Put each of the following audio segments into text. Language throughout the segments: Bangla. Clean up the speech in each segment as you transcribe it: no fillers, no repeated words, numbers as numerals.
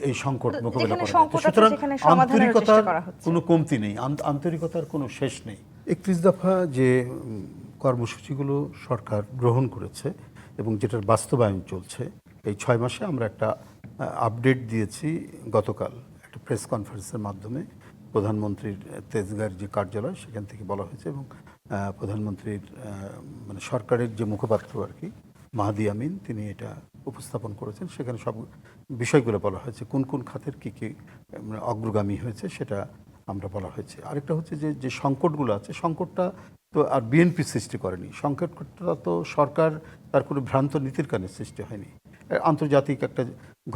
এই সংকট মোকাবেলা যেখানে করা সংকট যায়। আছে সুতরাং সেখানে সমাধানের চেষ্টা আন্তরিকতার করা হচ্ছে। কোনো কমতি নেই, আন্তরিকতার কোনো শেষ নেই। 31 দফা যে কর্মসূচিগুলো সরকার গ্রহণ করেছে এবং যেটার বাস্তবায়ন চলছে, এই 6 মাসে আমরা একটা আপডেট দিয়েছি গতকাল একটা প্রেস কনফারেন্সের মাধ্যমে। প্রধানমন্ত্রীর তেজগাঁর যে কার্যালয় সেখান থেকে বলা হয়েছে এবং প্রধানমন্ত্রীর মানে সরকারের যে মুখপাত্র আর কি মাহাদি আমিন তিনি এটা উপস্থাপন করেছেন। সেখানে সব বিষয়গুলো বলা হয়েছে, কোন কোন খাতের কী কী অগ্রগামী হয়েছে সেটা আমরা বলা হয়েছে। আরেকটা হচ্ছে যে যে সংকটগুলো আছে, সংকটটা তো আর বিএনপি সৃষ্টি করেনি, সংকটটা তো সরকার তার কোনো ভ্রান্ত নীতির কারণে সৃষ্টি হয়নি। আন্তর্জাতিক একটা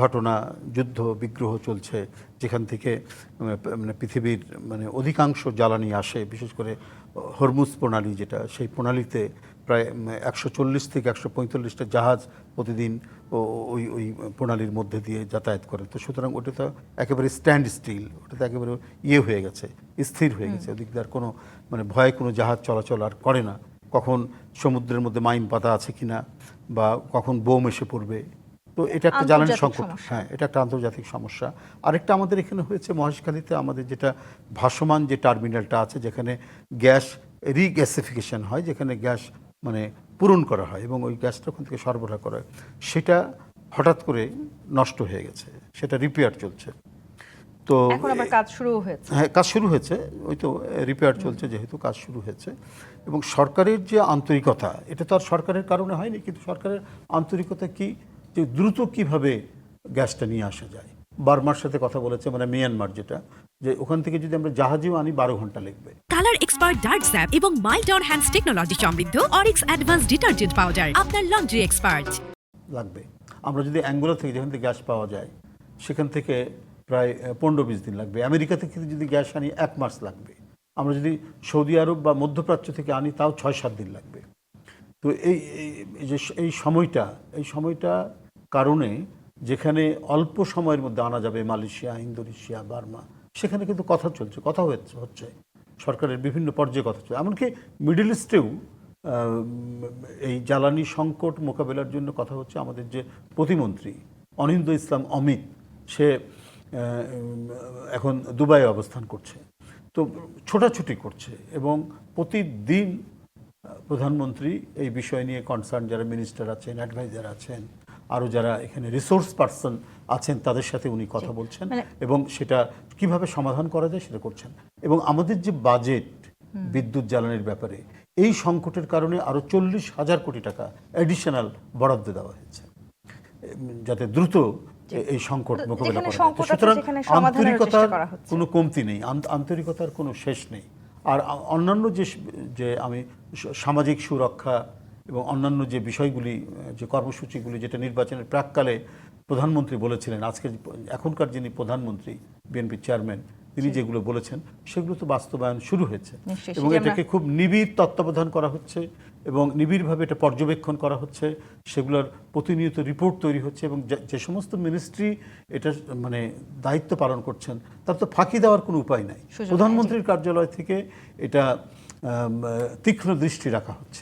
ঘটনা, যুদ্ধ বিগ্রহ চলছে, যেখান থেকে মানে পৃথিবীর মানে অধিকাংশ জ্বালানি আসে, বিশেষ করে হরমুজ প্রণালী যেটা, সেই প্রণালীতে প্রায় 140 থেকে 145টা জাহাজ প্রতিদিন ওই ওই প্রণালীর মধ্যে দিয়ে যাতায়াত করে। তো সুতরাং ওটা তো একেবারে স্ট্যান্ড স্টিল, ওটা তো একেবারে হয়ে গেছে, স্থির হয়ে গেছে। ওদিক দিয়ে আর কোনো মানে ভয়ে কোনো জাহাজ চলাচল আর করে না, কখন সমুদ্রের মধ্যে মাইন পাতা আছে কিনা বা কখন বোম এসে পড়বে। তো এটা একটা জ্বালানি সংকট, হ্যাঁ এটা একটা আন্তর্জাতিক সমস্যা। আরেকটা আমাদের এখানে হয়েছে মহেশখালীতে, আমাদের যেটা ভাসমান যে টার্মিনালটা আছে, যেখানে গ্যাস রিগ্যাসিফিকেশন হয়, যেখানে গ্যাস মানে পূরণ করা হয় এবং ওই গ্যাসটা ওখান থেকে সরবরাহ করা হয়, সেটা হঠাৎ করে নষ্ট হয়ে গেছে, সেটা রিপেয়ার চলছে। তো এখন আবার কাজ শুরু হয়েছে। হ্যাঁ কাজ শুরু হয়েছে, ওই তো রিপেয়ার চলছে যেহেতু কাজ শুরু হয়েছে। এবং সরকারের যে আন্তরিকতা, এটা তো আর সরকারের কারণে হয়নি, কিন্তু সরকারের আন্তরিকতা কি, যে দ্রুত কিভাবে গ্যাসটা নিয়ে আসা যায়। বার্মার সাথে কথা বলেছে, মানে মিয়ানমার, যেটা যে ওখান থেকে যদি আমরা জাহাজেও আনি 12 ঘন্টা লাগবে। কালার এক্সপার্ট ডার্ক স্যাপ এবং মাইল্ড অন হ্যান্ডস টেকনোলজি সমৃদ্ধ অরিক্স অ্যাডভান্স ডিটারজেন্ট পাউডার আপনার লন্ড্রি এক্সপার্ট লাগবে। আমরা যদি অ্যাঙ্গোলা থেকে যেখান থেকে গ্যাস পাওয়া যায় সেখান থেকে প্রায় 15-20 দিন লাগবে। আমেরিকা থেকে যদি গ্যাস আনি 1 মাস লাগবে। আমরা যদি সৌদি আরব বা মধ্যপ্রাচ্য থেকে আনি তাও 6-7 দিন লাগবে। তো এই সময়টা কারণে যেখানে অল্প সময়ের মধ্যে আনা যাবে মালয়েশিয়া, ইন্দোনেশিয়া, বার্মা, সেখানে কিন্তু কথা চলছে, কথা হচ্ছে সরকারের বিভিন্ন পর্যায়ে কথা চলছে। এমনকি মিডল ইস্টেও এই জ্বালানি সংকট মোকাবেলার জন্য কথা হচ্ছে। আমাদের যে প্রতিমন্ত্রী অনিন্দ ইসলাম অমিত, সে এখন দুবাইয়ে অবস্থান করছে, তো ছোটাছুটি করছে এবং প্রতিদিন প্রধানমন্ত্রী এই বিষয় নিয়ে কনসার্ন যারা মিনিস্টার আছেন, অ্যাডভাইজার আছেন, আরও যারা এখানে রিসোর্স পার্সন আছেন তাদের সাথে উনি কথা বলছেন এবং সেটা কিভাবে সমাধান করা যায় সেটা করছেন। এবং আমাদের যে বাজেট বিদ্যুৎ জ্বালানির ব্যাপারে, এই সংকটের কারণে আরও 40,000 কোটি টাকা অ্যাডিশনাল বরাদ্দ দেওয়া হয়েছে, যাতে দ্রুত এই সংকট মোকাবেলা করা যায়। সুতরাং আন্তরিকতার কোনো কমতি নেই, আন্তরিকতার কোনো শেষ নেই। আর অন্যান্য যে আমি সামাজিক সুরক্ষা এবং অন্যান্য যে বিষয়গুলি, যে কর্মসূচিগুলি যেটা নির্বাচনের প্রাককালে প্রধানমন্ত্রী বলেছিলেন, এখনকার যিনি প্রধানমন্ত্রী বিএনপির চেয়ারম্যান, তিনি যেগুলো বলেছেন সেগুলো তো বাস্তবায়ন শুরু হয়েছে এবং এটাকে খুব নিবিড় তত্ত্বাবধান করা হচ্ছে এবং নিবিড়ভাবে এটা পর্যবেক্ষণ করা হচ্ছে। সেগুলোর প্রতিনিয়ত রিপোর্ট তৈরি হচ্ছে এবং যে সমস্ত মিনিস্ট্রি এটা মানে দায়িত্ব পালন করছেন তার তো ফাঁকি দেওয়ার কোনো উপায় নাই। প্রধানমন্ত্রীর কার্যালয় থেকে এটা তীক্ষ্ণ দৃষ্টি রাখা হচ্ছে।